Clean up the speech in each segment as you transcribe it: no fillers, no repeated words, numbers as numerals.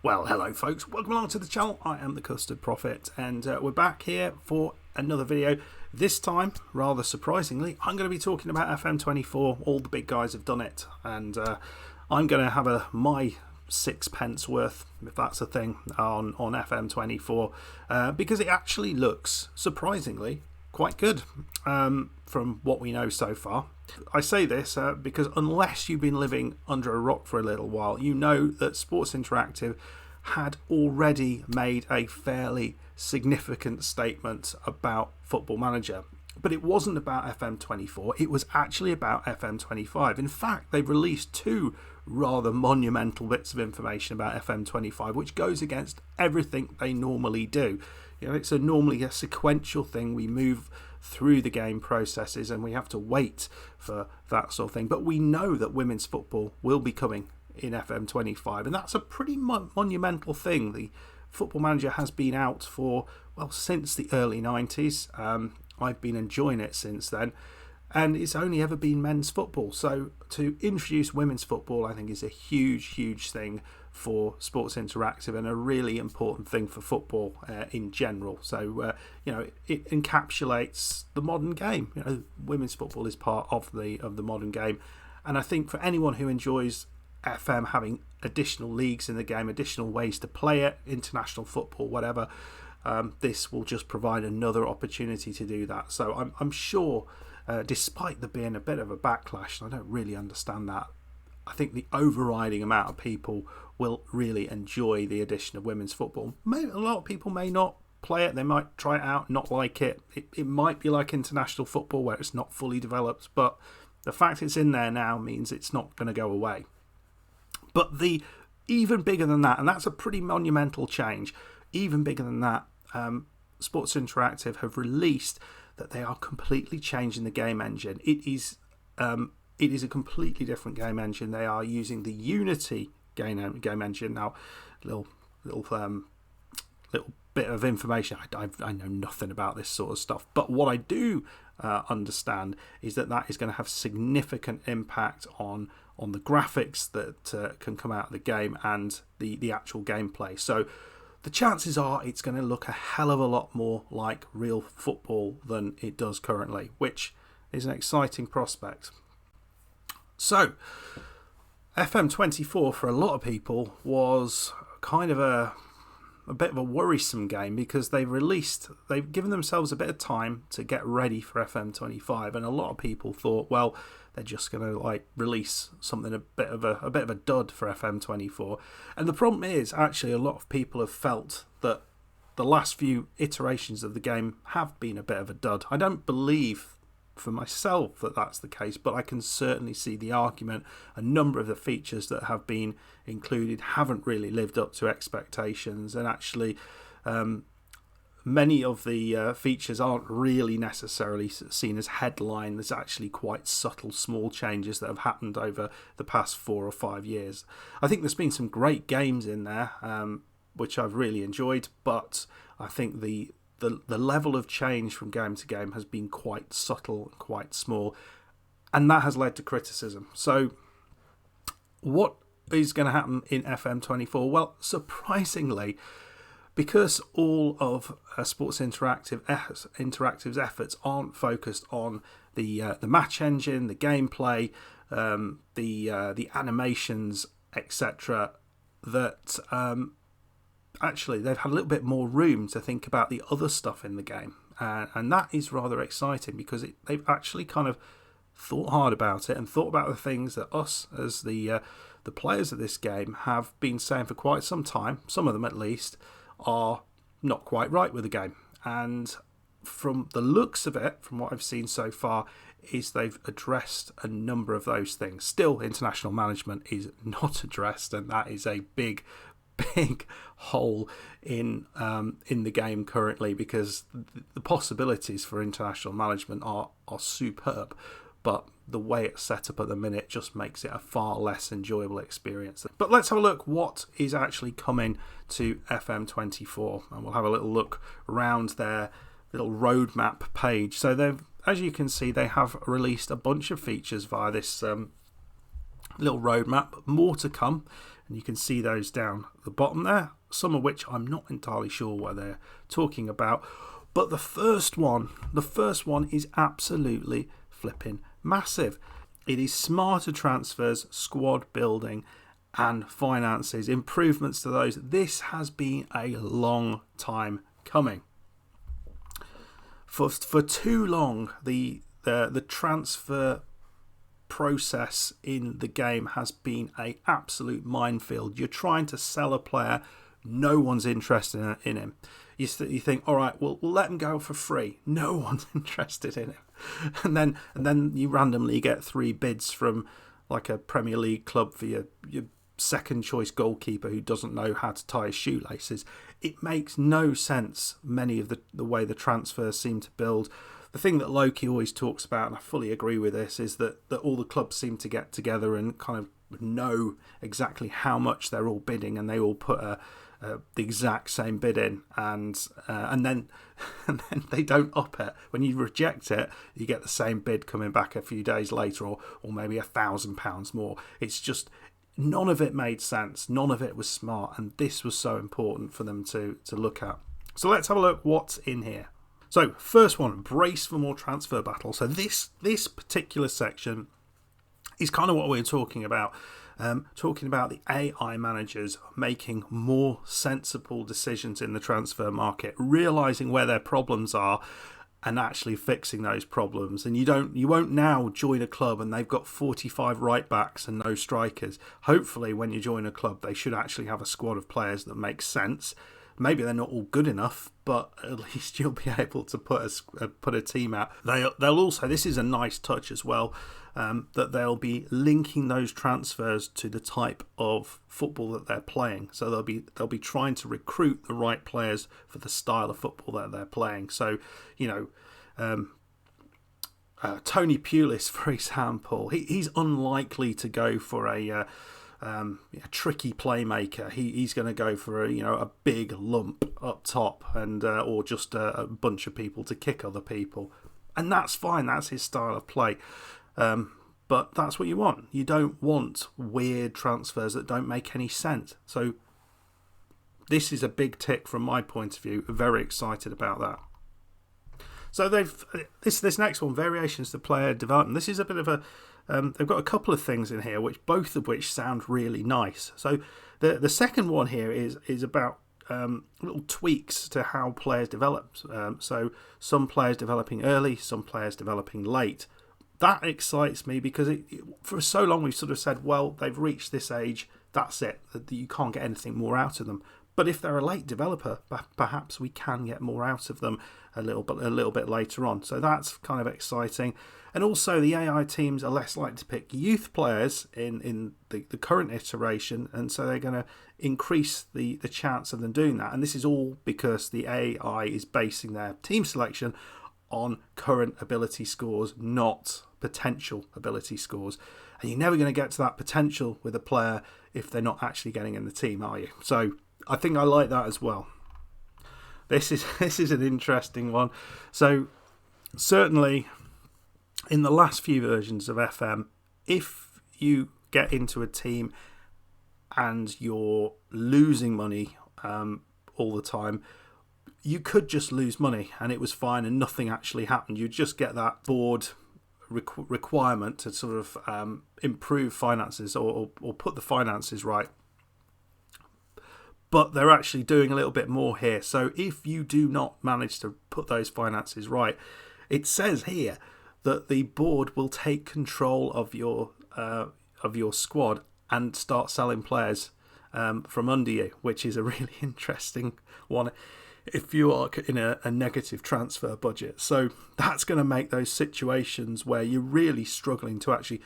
Well, hello folks, welcome along to the channel. I am the Custard Prophet, and we're back here for another video. This time, rather surprisingly, I'm going to be talking about FM24. All the big guys have done it, and I'm going to have my sixpence worth, if that's a thing, on FM24, because it actually looks, surprisingly, quite good from what we know so far. I say this because unless you've been living under a rock for a little while, you know that Sports Interactive had already made a fairly significant statement about Football Manager. But it wasn't about FM24, it was actually about FM25. In fact, they've released two rather monumental bits of information about FM25, which goes against everything they normally do. You know, it's normally a sequential thing. We move through the game processes and we have to wait for that sort of thing. But we know that women's football will be coming in FM25, and that's a pretty monumental thing. The Football Manager has been out for, well, since the early 90s. I've been enjoying it since then, and it's only ever been men's football. So to introduce women's football, I think, is a huge thing for Sports Interactive, and a really important thing for football in general. So you know, it encapsulates the modern game. You know, women's football is part of the modern game, and I think for anyone who enjoys FM having additional leagues in the game, additional ways to play it, international football, whatever, this will just provide another opportunity to do that. So I'm sure, despite there being a bit of a backlash, and I don't really understand that, I think the overriding amount of people will really enjoy the addition of women's football. A lot of people may not play it, they might try it out, not like it. It might be like international football where it's not fully developed, but the fact it's in there now means it's not going to go away. But the even bigger than that, and that's a pretty monumental change, even bigger than that, Sports Interactive have released that they are completely changing the game engine. It is a completely different game engine. They are using the Unity game engine. Now, little bit of information. I know nothing about this sort of stuff, but what I do understand is that is going to have significant impact on the graphics that can come out of the game and the actual gameplay. So the chances are it's going to look a hell of a lot more like real football than it does currently, which is an exciting prospect. So FM24 for a lot of people was kind of a bit of a worrisome game, because they've given themselves a bit of time to get ready for FM25, and a lot of people thought, well, they're just going to release something a bit of a dud for FM24. And the problem is, actually, a lot of people have felt that the last few iterations of the game have been a bit of a dud. I don't believe for myself that that's the case, but I can certainly see the argument. A number of the features that have been included haven't really lived up to expectations, and actually many of the features aren't really necessarily seen as headline. There's actually quite subtle small changes that have happened over the past 4 or 5 years. I think there's been some great games in there which I've really enjoyed, but I think the level of change from game to game has been quite subtle and quite small, and that has led to criticism. So what is going to happen in FM24? Well, surprisingly, because all of Sports Interactive's efforts aren't focused on the match engine, the gameplay, the animations, etc., that actually they've had a little bit more room to think about the other stuff in the game, and that is rather exciting, because they've actually kind of thought hard about it and thought about the things that us as the players of this game have been saying for quite some time. Some of them at least are not quite right with the game, and from the looks of it, from what I've seen so far, is they've addressed a number of those things. Still, international management is not addressed, and that is a big hole in the game currently, because the possibilities for international management are superb, but the way it's set up at the minute just makes it a far less enjoyable experience. But let's have a look what is actually coming to FM24, and we'll have a little look around their little roadmap page. So they've, as you can see, they have released a bunch of features via this little roadmap, more to come, and you can see those down the bottom there, some of which I'm not entirely sure what they're talking about. But the first one is absolutely flipping massive. It is smarter transfers, squad building, and finances, improvements to those. This has been a long time coming. For too long, the transfer process in the game has been an absolute minefield. You're trying to sell a player, no one's interested in him. You think, all right, we'll let him go for free. No one's interested in him, and then you randomly get 3 bids from like a Premier League club for your second choice goalkeeper who doesn't know how to tie his shoelaces. It makes no sense. Many of the way the transfers seem to build. The thing that Loki always talks about, and I fully agree with this, is that all the clubs seem to get together and kind of know exactly how much they're all bidding, and they all put the exact same bid in, and then they don't up it. When you reject it, you get the same bid coming back a few days later, or maybe £1,000 more. It's just, none of it made sense. None of it was smart, and this was so important for them to look at. So let's have a look what's in here. So first one, brace for more transfer battle. So this particular section is kind of what we're talking about. Talking about the AI managers making more sensible decisions in the transfer market, realising where their problems are and actually fixing those problems. And you won't now join a club and they've got 45 right backs and no strikers. Hopefully when you join a club, they should actually have a squad of players that makes sense. Maybe they're not all good enough, but at least you'll be able to put a team out. They'll also, this is a nice touch as well, that they'll be linking those transfers to the type of football that they're playing. So they'll be trying to recruit the right players for the style of football that they're playing. So, Tony Pulis, for example, he's unlikely to go for a tricky playmaker. He's going to go for a big lump up top, and or just a bunch of people to kick other people, and that's fine. That's his style of play. But that's what you want. You don't want weird transfers that don't make any sense. So this is a big tick from my point of view. Very excited about that. So this next one, variations to player development. This is a bit of a they've got a couple of things in here, both of which sound really nice. So the second one here is about little tweaks to how players develop. So some players developing early, some players developing late. That excites me because for so long we've sort of said, well, they've reached this age, that's it, that you can't get anything more out of them. But if they're a late developer, perhaps we can get more out of them a little bit later on. So that's kind of exciting. And also the AI teams are less likely to pick youth players in the current iteration, and so they're going to increase the chance of them doing that. And this is all because the AI is basing their team selection on current ability scores, not potential ability scores. And you're never going to get to that potential with a player if they're not actually getting in the team, are you? So I think I like that as well. This is an interesting one. So certainly in the last few versions of FM, if you get into a team and you're losing money all the time, you could just lose money and it was fine and nothing actually happened. You just get that board requirement to sort of improve finances or put the finances right. But they're actually doing a little bit more here. So if you do not manage to put those finances right, it says here that the board will take control of your squad and start selling players from under you, which is a really interesting one if you are in a negative transfer budget. So that's going to make those situations where you're really struggling to actually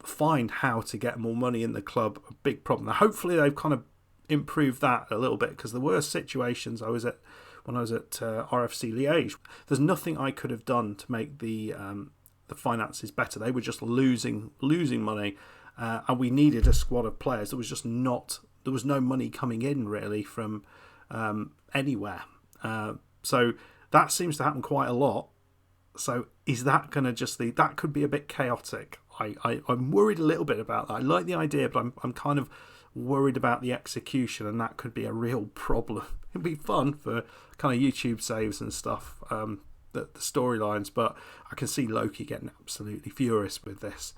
find how to get more money in the club a big problem. Now, hopefully they've kind of improved that a little bit, because the worst situations when I was at RFC Liège, there's nothing I could have done to make the finances better. They were just losing money, and we needed a squad of players. There was no money coming in really from anywhere. So that seems to happen quite a lot. So is that going to that could be a bit chaotic. I'm worried a little bit about that. I like the idea, but I'm kind of worried about the execution, and that could be a real problem. It'd be fun for kind of YouTube saves and stuff, the storylines, but I can see Loki getting absolutely furious with this.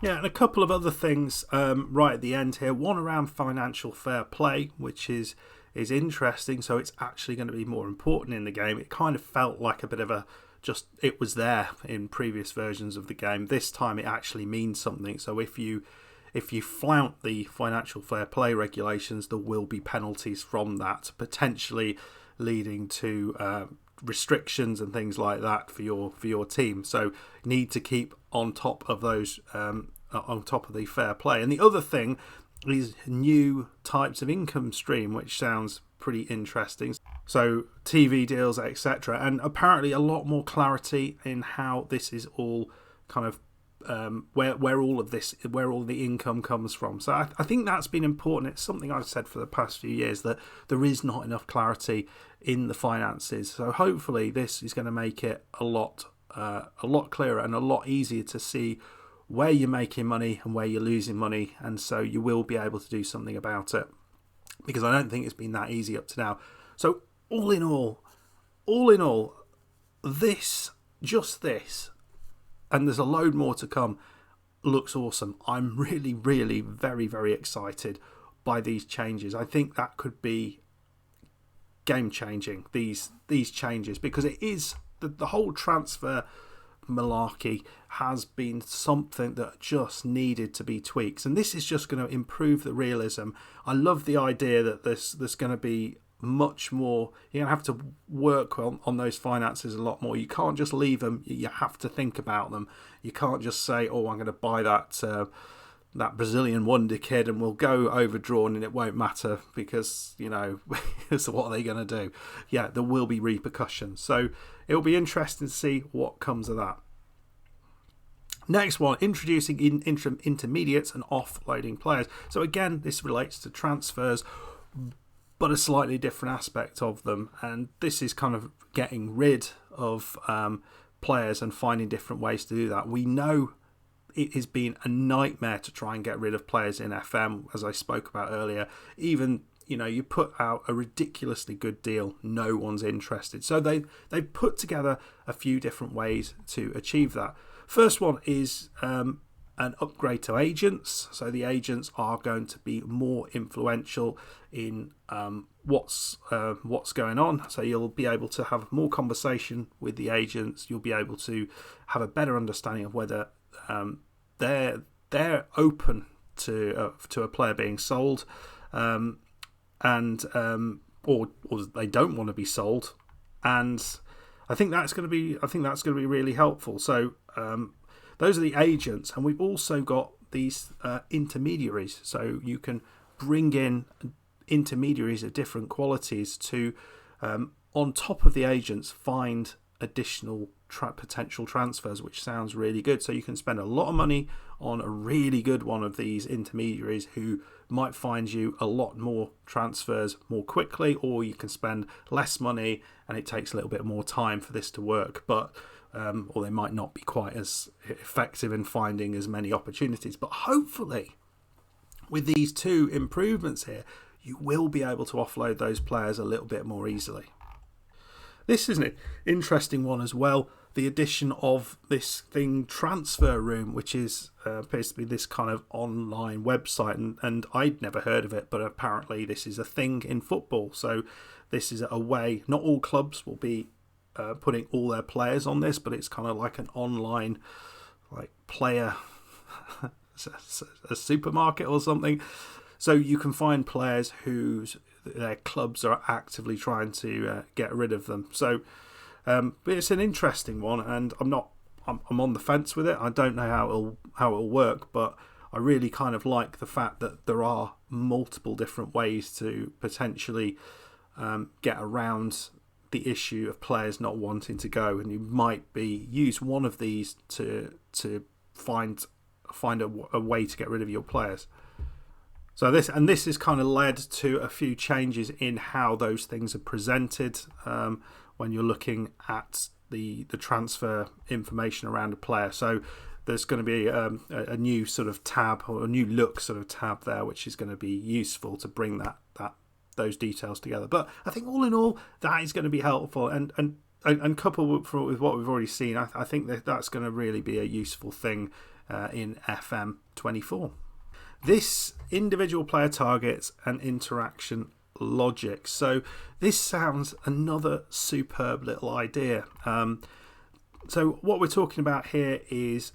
Yeah, and a couple of other things right at the end here. One around financial fair play, which is interesting. So it's actually going to be more important in the game. It kind of felt like a bit of a it was there in previous versions of the game. This time it actually means something. So if you flout the financial fair play regulations, there will be penalties from that, potentially leading to restrictions and things like that for your team. So you need to keep on top of those, on top of the fair play. And the other thing is new types of income stream, which sounds pretty interesting. So TV deals, etc., and apparently a lot more clarity in how this is all kind of where all the income comes from. So I think that's been important. It's something I've said for the past few years, that there is not enough clarity in the finances. So hopefully this is going to make it a lot clearer and a lot easier to see where you're making money and where you're losing money, and so you will be able to do something about it, because I don't think it's been that easy up to now. So all in all, this, and there's a load more to come, looks awesome. I'm really, really very, very excited by these changes. I think that could be game changing, these changes, because it is the whole transfer malarkey has been something that just needed to be tweaked, and this is just going to improve the realism. I love the idea that there's going to be much more. You're going to have to work on those finances a lot more. You can't just leave them. You have to think about them. You can't just say, oh, I'm going to buy that Brazilian wonder kid and we'll go overdrawn and it won't matter because, so what are they going to do? Yeah, there will be repercussions. So it'll be interesting to see what comes of that. Next one, introducing intermediates and offloading players. So again, this relates to transfers, but a slightly different aspect of them. And this is kind of getting rid of players and finding different ways to do that. We know it has been a nightmare to try and get rid of players in FM, as I spoke about earlier. Even, you put out a ridiculously good deal, no one's interested. So they've put together a few different ways to achieve that. First one is an upgrade to agents. So the agents are going to be more influential in what's going on. So you'll be able to have more conversation with the agents. You'll be able to have a better understanding of whether they're open to a player being sold, or they don't want to be sold, and I think that's going to be really helpful. So those are the agents, and we've also got these intermediaries. So you can bring in intermediaries of different qualities to, on top of the agents, find additional potential transfers, which sounds really good. So you can spend a lot of money on a really good one of these intermediaries who might find you a lot more transfers more quickly, or you can spend less money and it takes a little bit more time for this to work, but or they might not be quite as effective in finding as many opportunities. But hopefully with these two improvements here, you will be able to offload those players a little bit more easily. This is an interesting one as well. The addition of this thing, Transfer Room, which is appears to be this kind of online website, and I'd never heard of it, but apparently this is a thing in football. So this is a way, not all clubs will be putting all their players on this, but it's kind of like an online player a supermarket or something. So you can find players whose their clubs are actively trying to get rid of them. So it's an interesting one, and I'm on the fence with it. I don't know how it'll work, but I really kind of like the fact that there are multiple different ways to potentially get around the issue of players not wanting to go, and you might use one of these to find a way to get rid of your players. So this has kind of led to a few changes in how those things are presented when you're looking at the transfer information around a player. So there's going to be a new sort of tab, or a new look sort of tab there, which is going to be useful to bring those details together. But I think all in all, that is going to be helpful, and coupled with what we've already seen, I think that's going to really be a useful thing in FM24. This individual player targets and interaction logic. So this sounds another superb little idea. So what we're talking about here is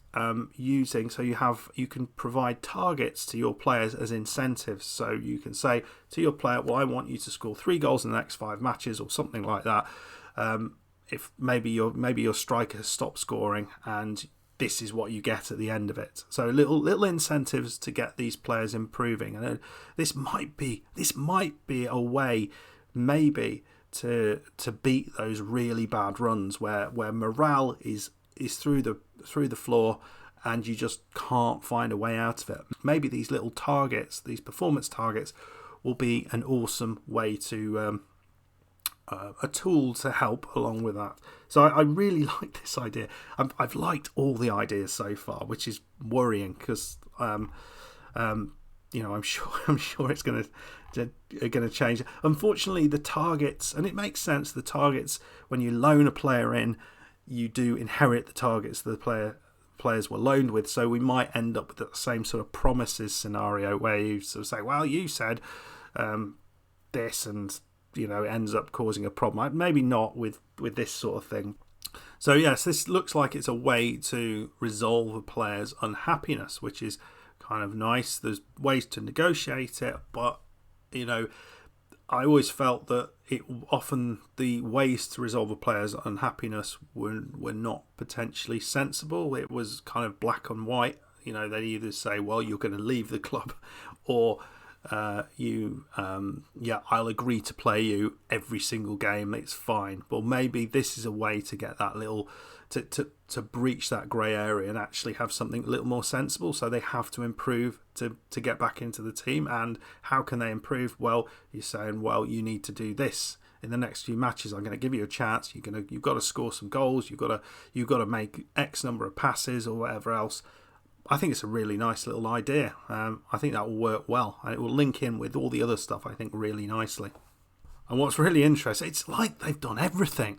using, so you can provide targets to your players as incentives. So you can say to your player, well, I want you to score 3 goals in the next 5 matches, or something like that. If maybe your striker has stopped scoring, and this is what you get at the end of it. So little incentives to get these players improving, and this might be a way maybe to beat those really bad runs where morale is through the floor, and you just can't find a way out of it. Maybe these little targets, these performance targets, will be an awesome way to a tool to help along with that. So I really like this idea. I've liked all the ideas so far, which is worrying because I'm sure it's going to change. Unfortunately, the targets, and it makes sense. The targets, when you loan a player in, you do inherit the targets the players were loaned with. So we might end up with the same sort of promises scenario where you sort of say, well, you said this, and it ends up causing a problem. Maybe not with this sort of thing. So yes, this looks like it's a way to resolve a player's unhappiness, which is kind of nice. There's ways to negotiate it, but I always felt that often the ways to resolve a player's unhappiness were not potentially sensible. It was kind of black and white. They'd either say, well, you're going to leave the club, or I'll agree to play you every single game, it's fine. But maybe this is a way to get that little to breach that grey area and actually have something a little more sensible. So they have to improve to get back into the team. And how can they improve? Well, you're saying, well, you need to do this in the next few matches. I'm going to give you a chance. You've got to score some goals. You've got to make X number of passes or whatever else. I think it's a really nice little idea. I think that will work well, and it will link in with all the other stuff, I think, really nicely. And what's really interesting, it's like they've done everything.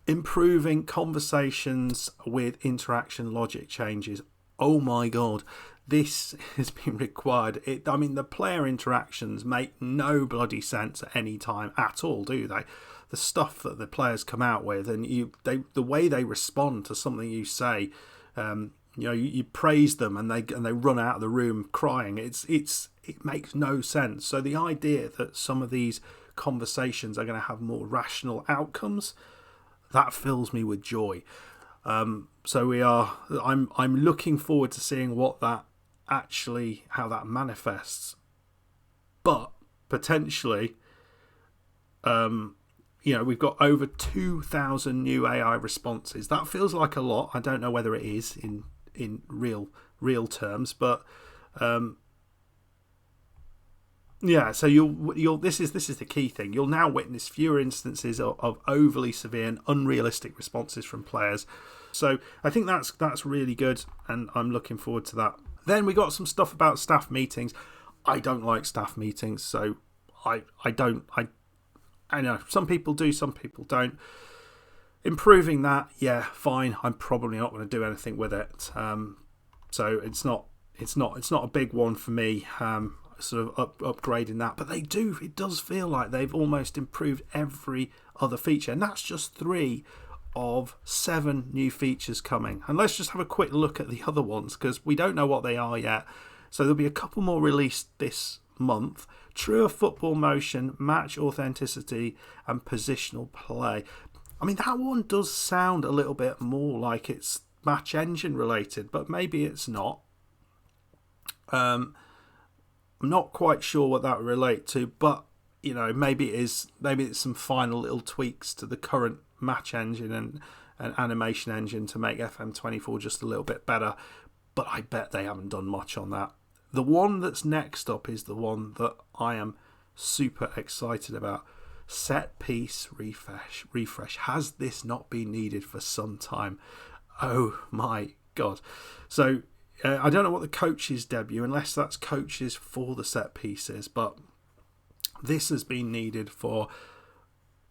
Improving conversations with interaction logic changes. Oh my God, this has been required. The player interactions make no bloody sense at any time at all, do they? The stuff that the players come out with, and the way they respond to something you say. You praise them and they run out of the room crying. It makes no sense. So the idea that some of these conversations are going to have more rational outcomes, that fills me with joy. I'm looking forward to seeing how that manifests. But potentially, we've got over 2,000 new AI responses. That feels like a lot. I don't know whether it is in real terms, but so this is the key thing. You'll now witness fewer instances of overly severe and unrealistic responses from players. So I think that's really good, and I'm looking forward to that. Then we got some stuff about staff meetings. I don't like staff meetings, so I know some people do, some people don't. Improving that, yeah, fine. I'm probably not going to do anything with it. So it's not a big one for me. Sort of upgrading that, but it does feel like they've almost improved every other feature, and that's just 3 of 7 new features coming. And let's just have a quick look at the other ones, because we don't know what they are yet. So there'll be a couple more released this month. Truer football motion, match authenticity, and positional play. That one does sound a little bit more like it's match engine related, but maybe it's not. I'm not quite sure what that would relate to, but maybe it is. Maybe it's some final little tweaks to the current match engine and animation engine to make FM24 just a little bit better. But I bet they haven't done much on that. The one that's next up is the one that I am super excited about. Set piece refresh. Has this not been needed for some time? Oh my God. So I don't know what the coaches debut, unless that's coaches for the set pieces, but this has been needed for,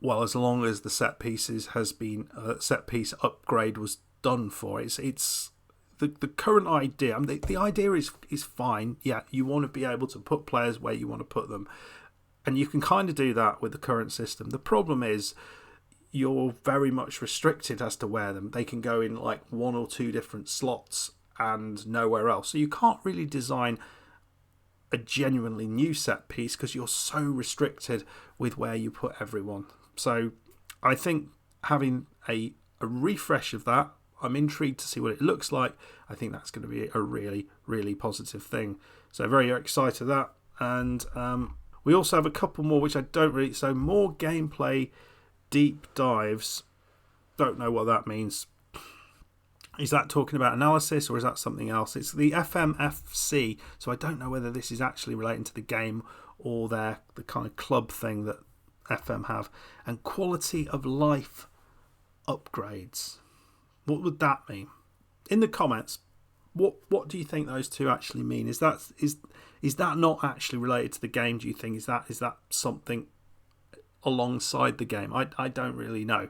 well, as long as the set pieces has been set piece upgrade was done for. It's the current idea. I mean, the idea is fine. Yeah, you want to be able to put players where you want to put them, and you can kind of do that with the current system. The problem is you're very much restricted as to where them. They can go in like 1 or 2 different slots and nowhere else. So you can't really design a genuinely new set piece because you're so restricted with where you put everyone. So I think having a refresh of that, I'm intrigued to see what it looks like. I think that's going to be a really, really positive thing. So very excited that. And we also have a couple more, which I don't really... So more gameplay deep dives. Don't know what that means. Is that talking about analysis or is that something else? It's the FMFC, so I don't know whether this is actually relating to the game or the kind of club thing that FM have. And quality of life upgrades. What would that mean? In the comments, what do you think those two actually mean? Is that not actually related to the game, do you think? Is that something alongside the game? I don't really know.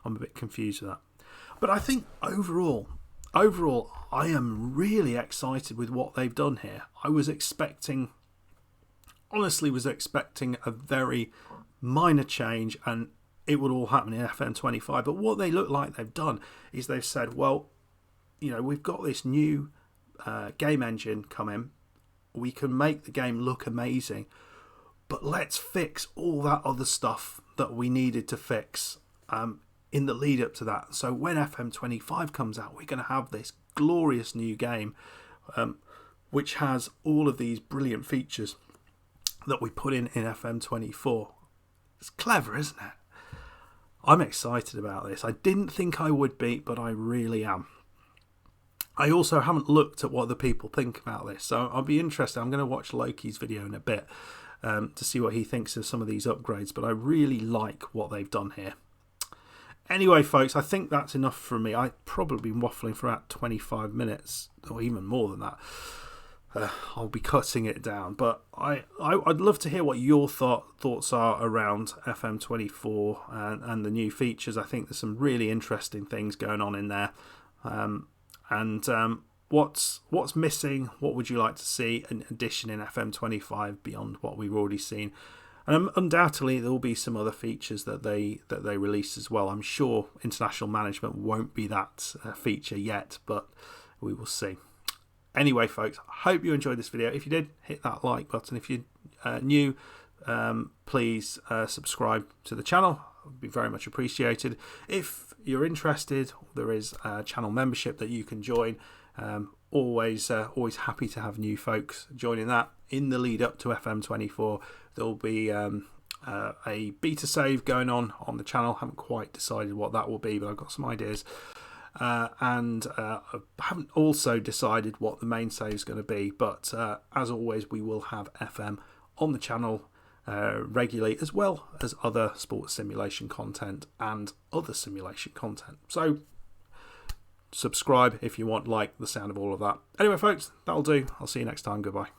I'm a bit confused with that. But I think overall, I am really excited with what they've done here. I was expecting a very minor change and it would all happen in FM25. But what they look like they've done is they've said, well, you know, we've got this new game engine coming. We can make the game look amazing, but let's fix all that other stuff that we needed to fix in the lead up to that. So when FM25 comes out, we're going to have this glorious new game which has all of these brilliant features that we put in FM24. It's clever, isn't it? I'm excited about this. I didn't think I would be, but I really am. I also haven't looked at what the people think about this, so I'll be interested. I'm going to watch Loki's video in a bit to see what he thinks of some of these upgrades, but I really like what they've done here. Anyway, folks, I think that's enough for me. I've probably been waffling for about 25 minutes, or even more than that. I'll be cutting it down, but I'd love to hear what your thoughts are around FM24 and the new features. I think there's some really interesting things going on in there. What's missing? What would you like to see in addition in FM25 beyond what we've already seen? And undoubtedly there will be some other features that they release as well. I'm sure international management won't be that feature yet, but we will see. Anyway, folks, I hope you enjoyed this video. If you did, hit that like button. If you're new, please subscribe to the channel. It would be very much appreciated. If you're interested, there is a channel membership that you can join. Always happy to have new folks joining that. In the lead up to FM24, there'll be a beta save going on the channel. Haven't quite decided what that will be, but I've got some ideas. And I haven't also decided what the main save is going to be, but as always, we will have FM on the channel regularly, as well as other sports simulation content and other simulation content. So subscribe if you want, like the sound of all of that. Anyway, folks, that'll do. I'll see you next time. Goodbye.